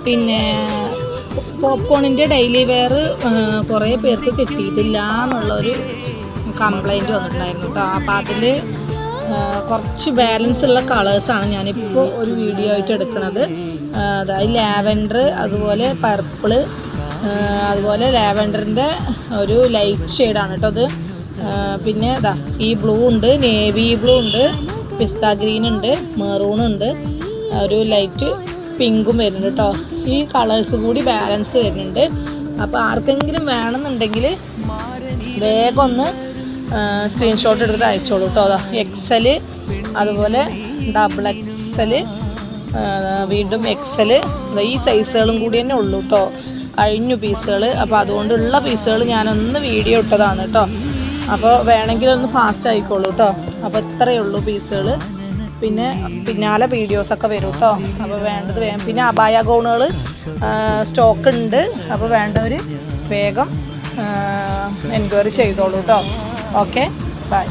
പിന്നെ പോപ്കോണിൻ്റെ daily wear കുറേ പേർക്ക് കിട്ടിയിട്ടില്ല എന്നുള്ളൊരു കംപ്ലൈൻറ്റ് വന്നിട്ടുണ്ടായിരുന്നു കേട്ടോ. അപ്പോൾ അതിൽ കുറച്ച് ബാലൻസ് ഉള്ള കളേഴ്സാണ് ഞാനിപ്പോൾ ഒരു വീഡിയോ ആയിട്ട് എടുക്കുന്നത്. അതായത് ലാവൻഡർ, അതുപോലെ പർപ്പിള്, അതുപോലെ ലാവൻഡറിൻ്റെ ഒരു ലൈറ്റ് ഷെയ്ഡാണ് കേട്ടോ അത്. പിന്നെ ഇതാ ഈ ബ്ലൂ ഉണ്ട്, നേവി ബ്ലൂ ഉണ്ട്, പിസ്ത ഗ്രീൻ ഉണ്ട്, മെറൂൺ ഉണ്ട്, ഒരു ലൈറ്റ് പിങ്കും വരുന്നുണ്ട് കേട്ടോ. ഈ കളേഴ്സ് കൂടി ബാലൻസ് വരുന്നുണ്ട്. അപ്പോൾ ആർക്കെങ്കിലും വേണമെന്നുണ്ടെങ്കിൽ വേഗം ഒന്ന് സ്ക്രീൻഷോട്ട് എടുത്തിട്ട് അയച്ചോളൂ കേട്ടോ. അതാ XL, അതുപോലെ XXL, വീണ്ടും XL, ഈ സൈസുകളും കൂടി തന്നെ ഉള്ളൂ കേട്ടോ. കഴിഞ്ഞു പീസുകൾ. അപ്പോൾ അതുകൊണ്ടുള്ള പീസുകൾ ഞാനൊന്ന് വീഡിയോ ഇട്ടതാണ് കേട്ടോ. അപ്പോൾ വേണമെങ്കിലൊന്ന് ഫാസ്റ്റ് ആയിക്കോളൂ കേട്ടോ. അപ്പോൾ ഇത്രയേ ഉള്ളൂ പീസുകൾ. പിന്നെ പിന്നാലെ വീഡിയോസൊക്കെ വരും കേട്ടോ. അപ്പോൾ വേണ്ടത് വേഗം. പിന്നെ അബായ ഗൗണുകൾ സ്റ്റോക്ക് ഉണ്ട്. അപ്പോൾ വേണ്ടവർ വേഗം എൻക്വയറി ചെയ്തോളൂ കേട്ടോ. Okay, by.